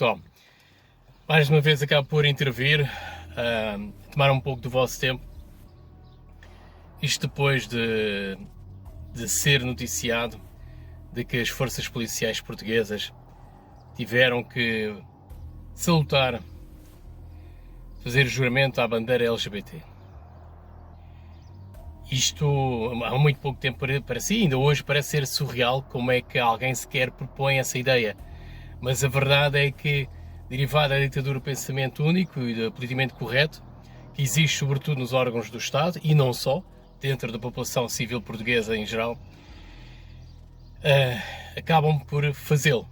pessoal, mais uma vez acabo por intervir, tomar um pouco do vosso tempo. Isto depois de ser noticiado de que as forças policiais portuguesas tiveram que salutar, fazer juramento à bandeira LGBT. Isto há muito pouco tempo para si, ainda hoje parece ser surreal como é que alguém sequer propõe essa ideia. Mas a verdade é que, derivada da ditadura do pensamento único e do politicamente correto, que existe sobretudo nos órgãos do Estado, e não só, dentro da população civil portuguesa em geral, acabam por fazê-lo.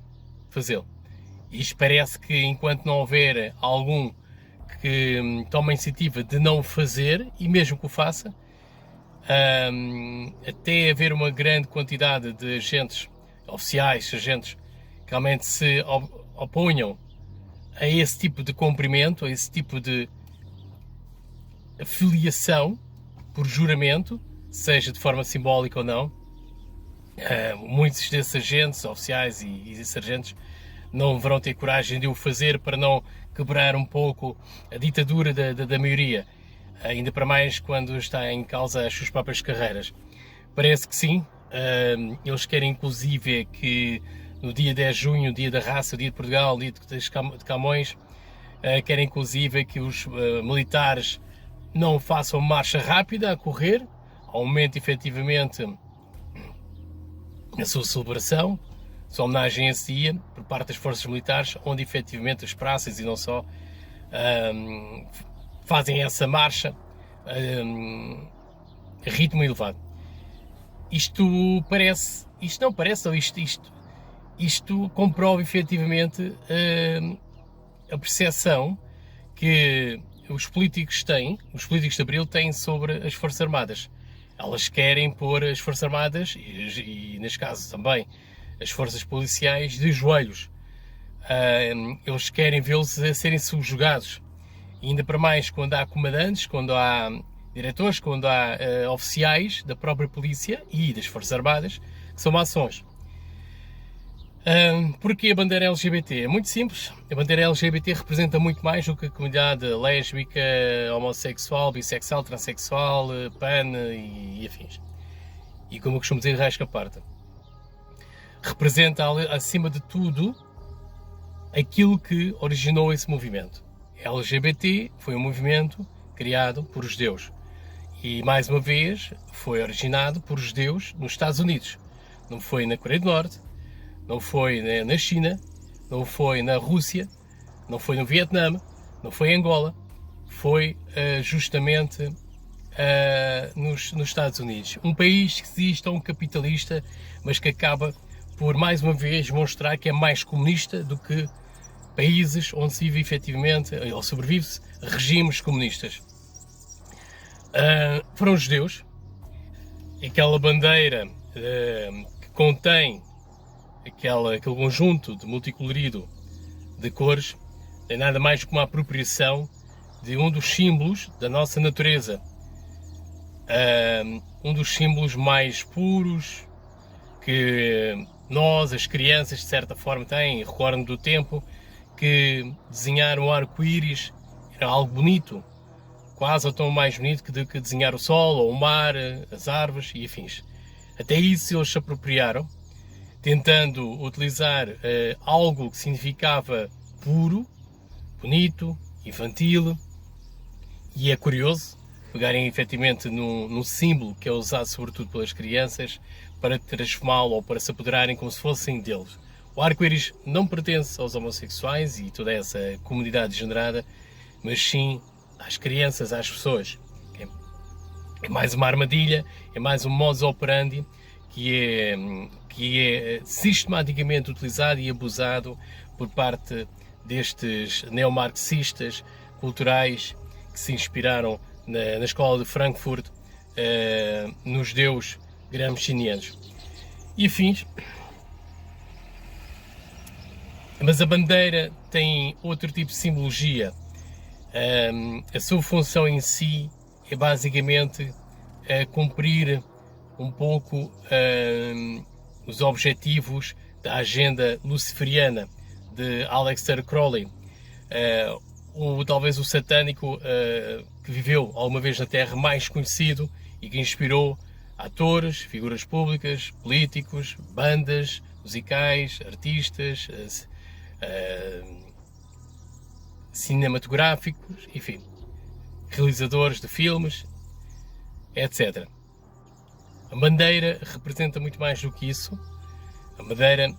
E isto parece que enquanto não houver algum que tome a iniciativa de não o fazer, e mesmo que o faça, até haver uma grande quantidade de agentes oficiais, agentes que realmente se oponham a esse tipo de cumprimento, a esse tipo de afiliação por juramento, seja de forma simbólica ou não. Muitos desses agentes oficiais e sargentos não deverão ter coragem de o fazer para não quebrar um pouco a ditadura da maioria, ainda para mais quando está em causa as suas próprias carreiras. Parece que sim, eles querem inclusive que no dia 10 de junho, o dia da raça, o dia de Portugal, o dia de Camões, querem inclusive que os militares não façam marcha rápida a correr, aumente efetivamente a sua celebração, a sua homenagem a esse dia, por parte das forças militares, onde efetivamente as praças e não só fazem essa marcha a ritmo elevado. Isto comprova efetivamente a percepção que os políticos de Abril têm sobre as Forças Armadas. Elas querem pôr as Forças Armadas, e neste caso também as Forças Policiais, de joelhos. Eles querem vê-los a serem subjugados. E ainda para mais quando há comandantes, quando há diretores, quando há oficiais da própria polícia e das Forças Armadas que são maçons. Porquê a bandeira LGBT? É muito simples. A bandeira LGBT representa muito mais do que a comunidade lésbica, homossexual, bissexual, transexual, pan e afins. E como eu costumo dizer, rasca parta. Representa, acima de tudo, aquilo que originou esse movimento. LGBT foi um movimento criado por judeus. E, mais uma vez, foi originado por judeus nos Estados Unidos. Não foi na Coreia do Norte, não foi na China, não foi na Rússia, não foi no Vietnã, não foi em Angola, foi justamente nos Estados Unidos. Um país que se diz tão capitalista, mas que acaba por, mais uma vez, mostrar que é mais comunista do que países onde se vive efetivamente, ou sobrevive-se, regimes comunistas. Foram os judeus. Aquela bandeira que contém aquele conjunto de multicolorido de cores é nada mais do que uma apropriação de um dos símbolos da nossa natureza, um dos símbolos mais puros que nós, as crianças, de certa forma têm. Recordo do tempo que desenhar um arco-íris era algo bonito, quase ou tão mais bonito que desenhar o sol, ou o mar, as árvores e afins. Até isso eles se apropriaram, tentando utilizar algo que significava puro, bonito, infantil, e é curioso pegarem efetivamente num símbolo que é usado sobretudo pelas crianças para transformá-lo ou para se apoderarem como se fossem deles. O arco-íris não pertence aos homossexuais e toda essa comunidade degenerada, mas sim às crianças, às pessoas. É mais uma armadilha, é mais um modus operandi que é sistematicamente utilizado e abusado por parte destes neomarxistas culturais que se inspiraram na escola de Frankfurt nos judeus gramscianos e afins. Mas a bandeira tem outro tipo de simbologia. A sua função em si é basicamente cumprir um pouco os objetivos da agenda luciferiana de Aleister Crowley, talvez o satânico que viveu alguma vez na Terra mais conhecido e que inspirou atores, figuras públicas, políticos, bandas musicais, artistas, cinematográficos, enfim, realizadores de filmes, etc. A bandeira representa muito mais do que isso. A bandeira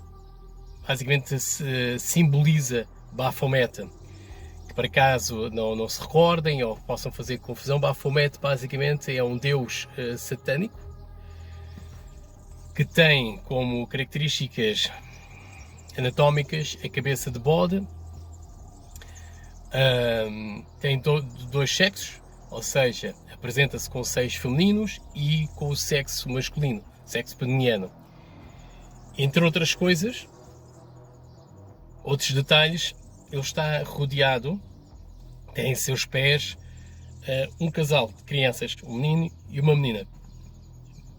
basicamente simboliza Baphomet, que para caso não se recordem ou possam fazer confusão, Baphomet basicamente é um deus satânico que tem como características anatómicas a cabeça de bode, tem dois sexos, ou seja, apresenta-se com seios femininos e com o sexo masculino, sexo peniano. Entre outras coisas, outros detalhes, ele está rodeado, tem em seus pés um casal de crianças, um menino e uma menina.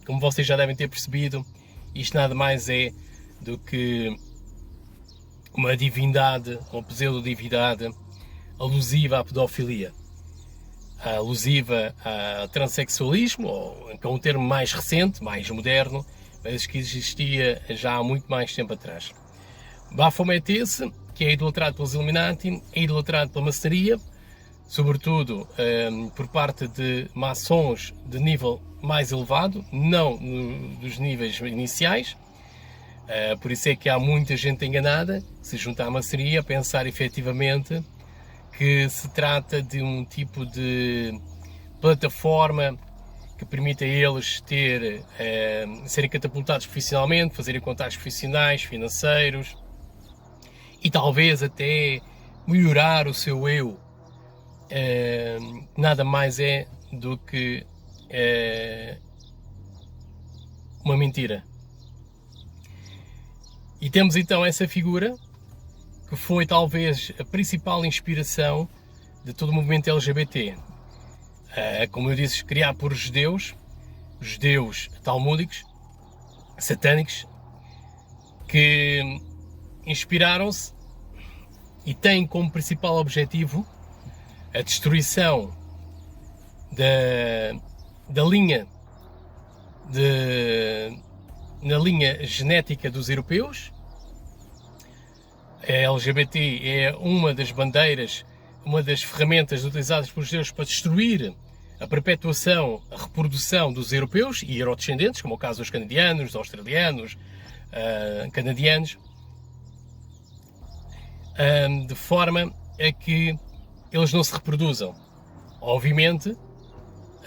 Como vocês já devem ter percebido, isto nada mais é do que uma divindade, uma pseudo-divindade alusiva à pedofilia, alusiva ao transexualismo, ou que é um termo mais recente, mais moderno, mas que existia já há muito mais tempo atrás. Baphomet esse, que é idolatrado pelos Illuminati, é idolatrado pela maçonaria, sobretudo por parte de maçons de nível mais elevado, não dos níveis iniciais. Por isso é que há muita gente enganada, que se junta à maçonaria, a pensar efetivamente que se trata de um tipo de plataforma que permite a eles serem catapultados profissionalmente, fazerem contactos profissionais, financeiros e talvez até melhorar o seu eu. Nada mais é do que uma mentira. E temos então essa figura que foi talvez a principal inspiração de todo o movimento LGBT. Como eu disse, criado por judeus talmúdicos, satânicos, que inspiraram-se e têm como principal objetivo a destruição da linha na linha genética dos europeus. A LGBT é uma das bandeiras, uma das ferramentas utilizadas pelos judeus para destruir a perpetuação, a reprodução dos europeus e eurodescendentes, como é o caso dos canadianos, dos australianos, canadianos, de forma a que eles não se reproduzam. Obviamente,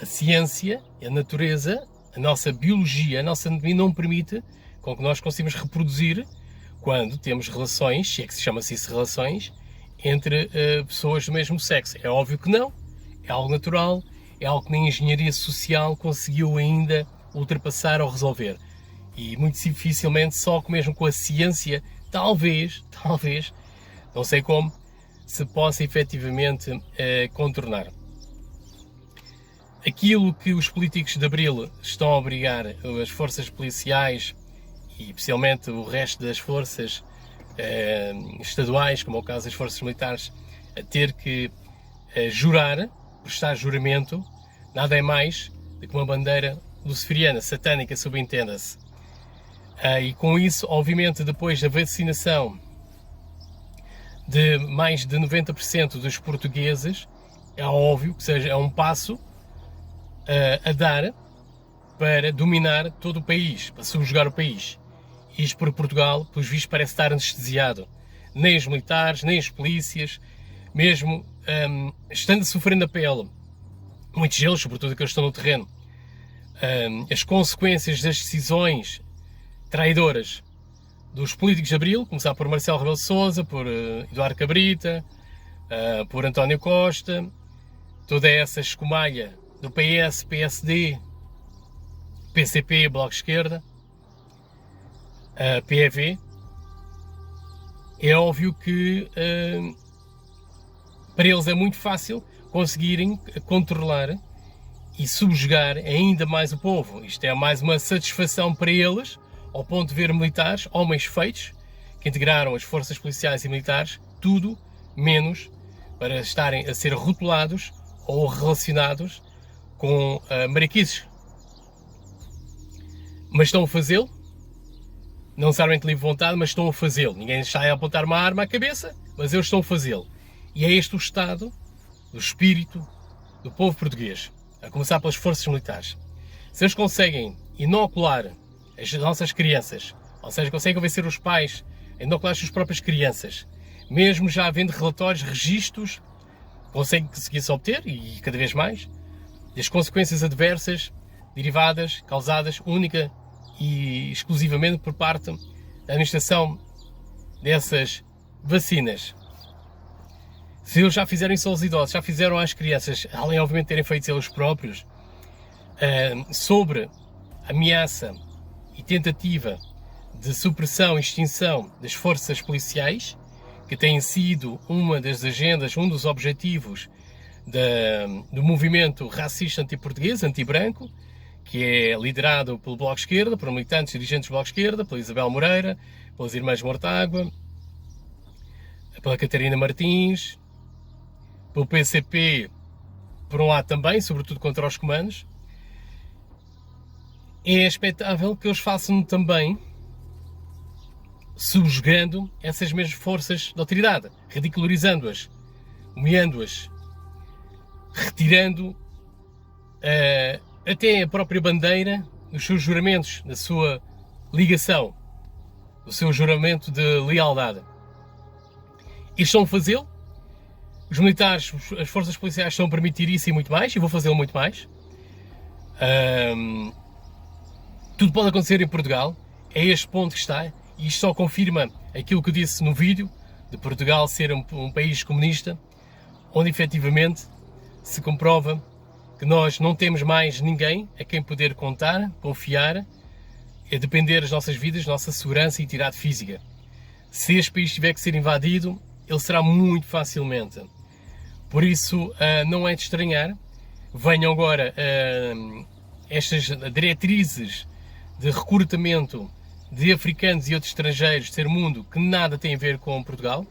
a ciência, a natureza, a nossa biologia, a nossa anatomia não permite com que nós consigamos reproduzir quando temos relações, se é que se chama-se isso relações, entre pessoas do mesmo sexo. É óbvio que não, é algo natural, é algo que nem a engenharia social conseguiu ainda ultrapassar ou resolver. E muito dificilmente, só mesmo com a ciência, talvez, não sei como, se possa efetivamente contornar. Aquilo que os políticos de Abril estão a obrigar as forças policiais e especialmente o resto das forças estaduais, como é o caso das forças militares, a ter que jurar, prestar juramento, nada é mais do que uma bandeira luciferiana, satânica, subentenda-se. E com isso, obviamente, depois da vacinação de mais de 90% dos portugueses, é óbvio que seja é um passo a dar para dominar todo o país, para subjugar o país. Isto por Portugal, pelos vistos, parece estar anestesiado. Nem os militares, nem as polícias, mesmo estando a sofrer na pele, muitos deles, sobretudo aqueles que estão no terreno, as consequências das decisões traidoras dos políticos de Abril, começar por Marcelo Rebelo de Sousa, por Eduardo Cabrita, por António Costa, toda essa escumalha do PS, PSD, PCP, Bloco de Esquerda, PEV, é óbvio que para eles é muito fácil conseguirem controlar e subjugar ainda mais o povo. Isto é mais uma satisfação para eles, ao ponto de ver militares, homens feitos, que integraram as forças policiais e militares, tudo menos para estarem a ser rotulados ou relacionados com mariquices. Mas estão a fazê-lo, não necessariamente de livre vontade, mas estão a fazê-lo. Ninguém está a apontar uma arma à cabeça, mas eles estão a fazê-lo. E é este o estado do espírito do povo português, a começar pelas forças militares. Se eles conseguem inocular as nossas crianças, ou seja, conseguem convencer os pais a inocular as suas próprias crianças, mesmo já havendo relatórios, registros, conseguem-se obter, e cada vez mais, das consequências adversas derivadas, causadas única e exclusivamente por parte da administração dessas vacinas. Se eles já fizeram isso aos idosos, já fizeram às crianças, além obviamente de terem feito eles próprios, sobre a ameaça e tentativa de supressão e extinção das forças policiais, que tem sido uma das agendas, um dos objetivos do movimento racista anti-português, anti-branco, que é liderado pelo Bloco de Esquerda, por militantes e dirigentes do Bloco de Esquerda, pela Isabel Moreira, pelas Irmãs Mortágua, pela Catarina Martins, pelo PCP, por um lado também, sobretudo contra os comandos. É expectável que eles façam também subjugando essas mesmas forças de autoridade, ridicularizando-as, humilhando-as, retirando até a própria bandeira dos seus juramentos, da sua ligação, do seu juramento de lealdade. E estão a fazê-lo. Os militares, as forças policiais estão a permitir isso e muito mais, e vou fazê-lo muito mais. Tudo pode acontecer em Portugal, é este ponto que está, e isto só confirma aquilo que eu disse no vídeo, de Portugal ser um país comunista, onde efetivamente se comprova que nós não temos mais ninguém a quem poder contar, confiar, a depender das nossas vidas, nossa segurança e integridade física. Se este país tiver que ser invadido, ele será muito facilmente. Por isso, não é de estranhar, venham agora estas diretrizes de recrutamento de africanos e outros estrangeiros de terceiro mundo que nada tem a ver com Portugal,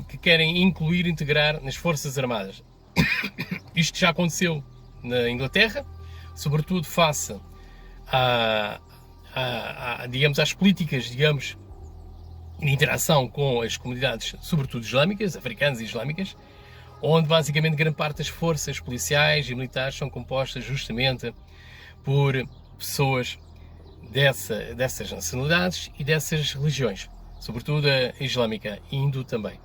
que querem incluir, integrar nas Forças Armadas. Isto já aconteceu na Inglaterra, sobretudo face digamos, às políticas, digamos, de interação com as comunidades, sobretudo islâmicas, africanas e islâmicas, onde basicamente grande parte das forças policiais e militares são compostas justamente por pessoas dessas nacionalidades e dessas religiões, sobretudo a islâmica e hindu também.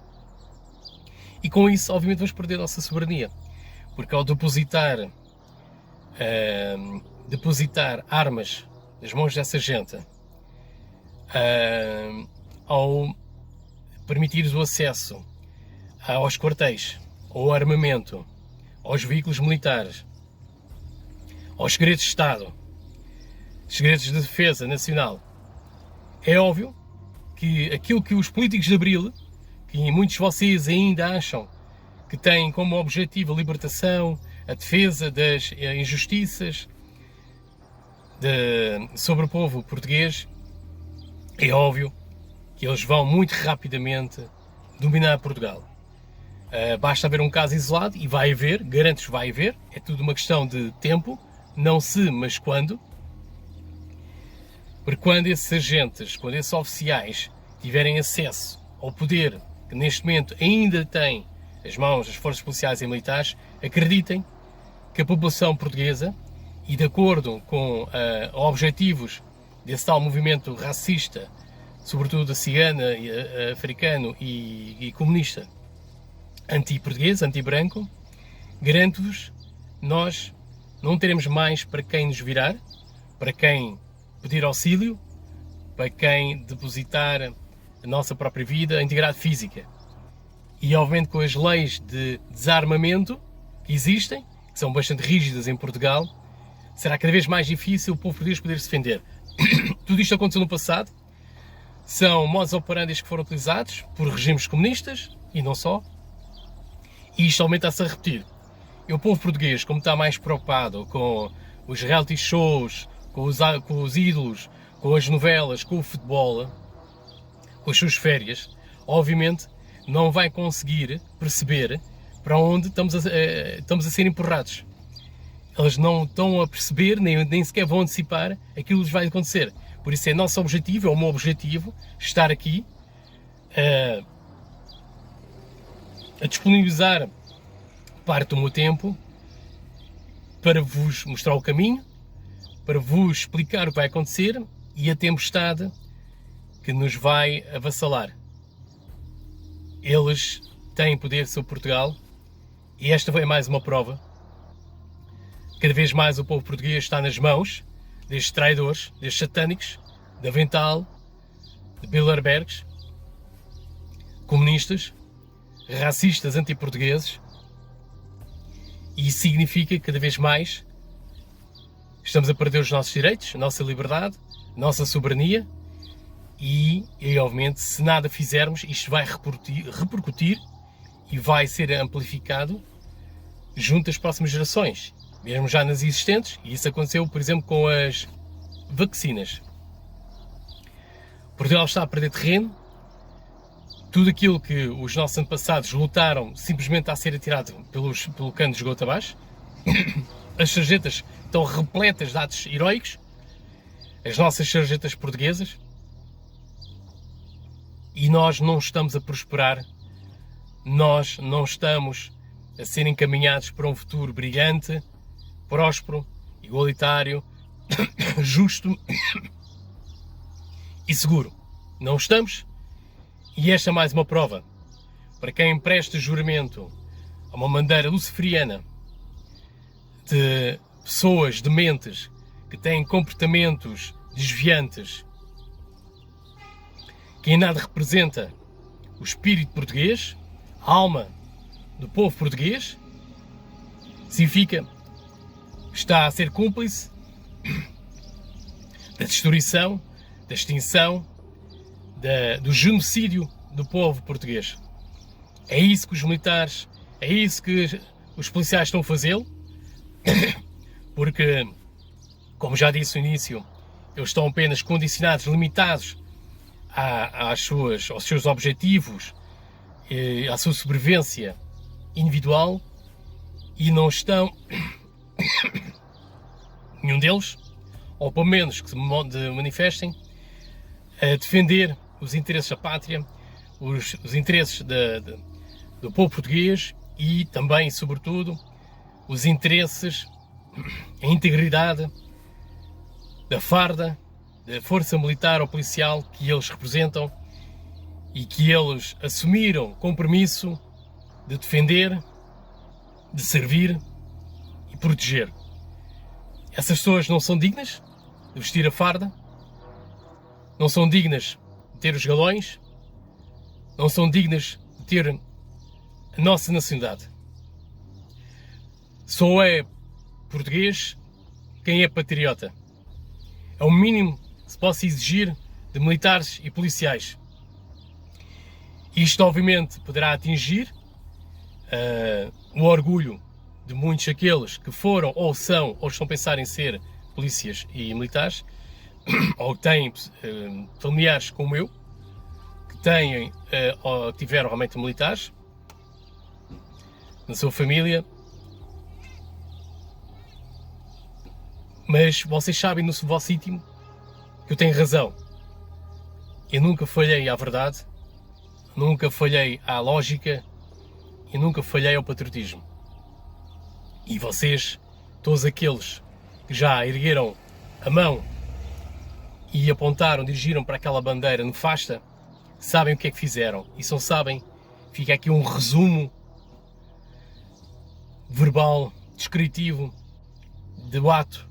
E com isso, obviamente, vamos perder a nossa soberania, porque ao depositar armas nas mãos dessa gente, ao permitir o acesso aos quartéis, ao armamento, aos veículos militares, aos segredos de Estado, segredos de defesa nacional, é óbvio que aquilo que os políticos de Abril, que muitos de vocês ainda acham que têm como objetivo a libertação, a defesa das injustiças sobre o povo português, é óbvio que eles vão muito rapidamente dominar Portugal. Basta haver um caso isolado, e vai haver, garanto-vos vai haver, é tudo uma questão de tempo, não se, mas quando. Porque quando esses agentes, quando esses oficiais tiverem acesso ao poder que neste momento ainda tem as mãos das forças policiais e militares, acreditem que a população portuguesa, e de acordo com objetivos desse tal movimento racista, sobretudo cigana, africano e comunista, anti-português, anti-branco, garanto-vos, nós não teremos mais para quem nos virar, para quem pedir auxílio, para quem depositar a nossa própria vida, a integridade física. E obviamente com as leis de desarmamento que existem, que são bastante rígidas em Portugal, será cada vez mais difícil o povo português poder se defender. Tudo isto aconteceu no passado, são modus operandi que foram utilizados por regimes comunistas, e não só, e isto aumenta-se a repetir. E o povo português, como está mais preocupado com os reality shows, com os ídolos, com as novelas, com o futebol, com as suas férias, obviamente não vai conseguir perceber para onde estamos a ser empurrados. Eles não estão a perceber, nem sequer vão antecipar aquilo que vai acontecer. Por isso é nosso objetivo, é o meu objetivo, estar aqui a disponibilizar parte do meu tempo para vos mostrar o caminho, para vos explicar o que vai acontecer e a tempestade que nos vai avassalar. Eles têm poder sobre Portugal e esta foi mais uma prova. Cada vez mais o povo português está nas mãos destes traidores, destes satânicos, de Avental, de Bilderbergs, comunistas, racistas, anti-portugueses, e isso significa que cada vez mais estamos a perder os nossos direitos, a nossa liberdade, a nossa soberania e obviamente, se nada fizermos, isto vai repercutir e vai ser amplificado junto às próximas gerações, mesmo já nas existentes, e isso aconteceu, por exemplo, com as vacinas. Portugal está a perder terreno, tudo aquilo que os nossos antepassados lutaram simplesmente está a ser atirado pelo cano de esgoto abaixo. As sarjetas estão repletas de atos heroicos, as nossas sarjetas portuguesas, e nós não estamos a prosperar, nós não estamos a ser encaminhados para um futuro brilhante, próspero, igualitário, justo e seguro. Não estamos, e esta é mais uma prova. Para quem presta juramento a uma bandeira luciferiana de pessoas dementes que têm comportamentos desviantes, que em nada representa o espírito português, a alma do povo português, significa que está a ser cúmplice da destruição, da extinção, do genocídio do povo português. É isso que os militares, é isso que os policiais estão a fazê-lo, porque, como já disse no início, eles estão apenas condicionados, limitados aos seus objetivos, à sua sobrevivência individual, e não estão, nenhum deles, ou pelo menos que se manifestem, a defender os interesses da pátria, os interesses do povo português e também, sobretudo, os interesses, a integridade da farda, da força militar ou policial que eles representam e que eles assumiram compromisso de defender, de servir e proteger. Essas pessoas não são dignas de vestir a farda, não são dignas de ter os galões, não são dignas de ter a nossa nacionalidade. Só é português quem é patriota. É o mínimo que se possa exigir de militares e policiais. Isto, obviamente, poderá atingir o orgulho de muitos daqueles que foram, ou estão a pensar em ser polícias e militares, ou têm familiares como eu, que têm ou tiveram realmente militares na sua família. Mas vocês sabem no vosso íntimo que eu tenho razão. Eu nunca falhei à verdade, nunca falhei à lógica e nunca falhei ao patriotismo. E vocês, todos aqueles que já ergueram a mão e apontaram, dirigiram para aquela bandeira nefasta, sabem o que é que fizeram. E se não sabem, fica aqui um resumo verbal, descritivo, do ato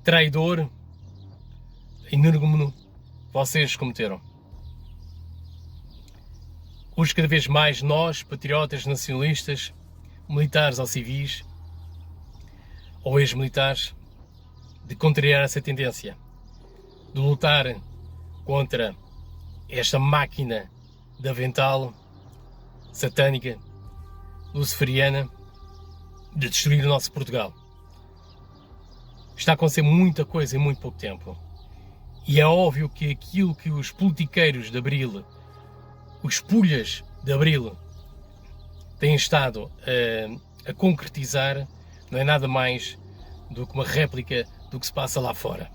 traidor, energúmeno, vocês cometeram. Hoje, cada vez mais, nós, patriotas, nacionalistas, militares ou civis, ou ex-militares, de contrariar essa tendência, de lutar contra esta máquina de avental satânica, luciferiana, de destruir o nosso Portugal. Está a acontecer muita coisa em muito pouco tempo. E é óbvio que aquilo que os politiqueiros de Abril, os pulhas de Abril, têm estado a concretizar, não é nada mais do que uma réplica do que se passa lá fora.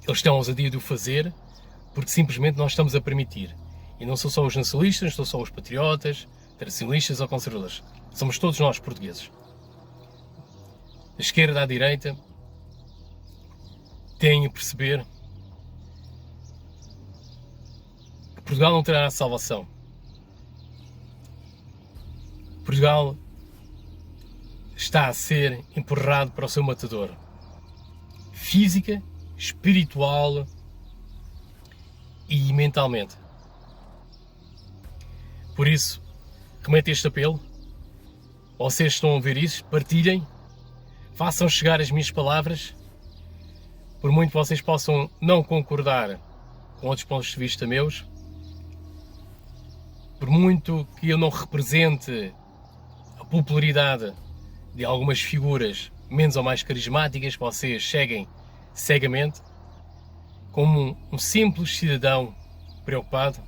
Eles têm a ousadia de o fazer porque simplesmente nós estamos a permitir. E não são só os nacionalistas, não são só os patriotas, tradicionalistas ou conservadores. Somos todos nós portugueses. Da esquerda à direita, têm a perceber que Portugal não terá salvação. Portugal está a ser empurrado para o seu matador. Física, espiritual e mentalmente. Por isso, remeto este apelo. Vocês estão a ver isso, partilhem, façam chegar as minhas palavras, por muito que vocês possam não concordar com outros pontos de vista meus, por muito que eu não represente a popularidade de algumas figuras menos ou mais carismáticas, vocês seguem cegamente, como um simples cidadão preocupado,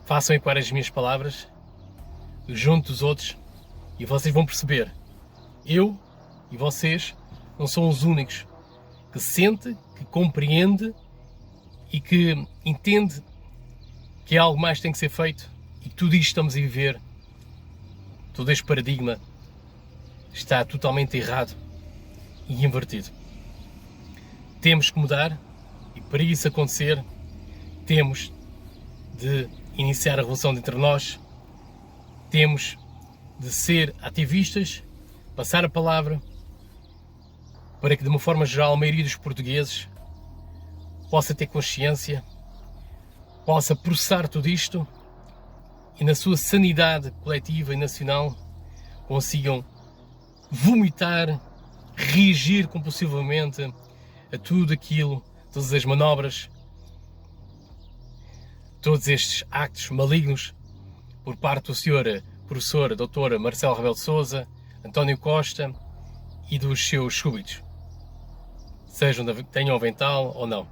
façam ecoar as minhas palavras junto dos outros e vocês vão perceber, eu e vocês não são os únicos que sente, que compreende e que entende que algo mais tem que ser feito e que tudo isto estamos a viver, todo este paradigma está totalmente errado e invertido. Temos que mudar e para isso acontecer temos de iniciar a revolução entre nós, temos de ser ativistas, passar a palavra para que de uma forma geral a maioria dos portugueses possa ter consciência, possa processar tudo isto e na sua sanidade coletiva e nacional consigam vomitar, reagir compulsivamente a tudo aquilo, todas as manobras, todos estes actos malignos por parte do Sr. Professor Dr. Marcelo Rebelo de Sousa, António Costa e dos seus súbitos, sejam tenham avental ou não.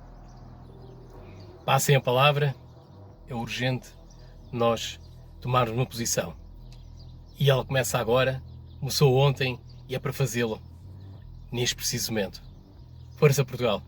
Passem a palavra, é urgente nós tomarmos uma posição. E ela começa agora, começou ontem e é para fazê-lo neste preciso momento. Força Portugal!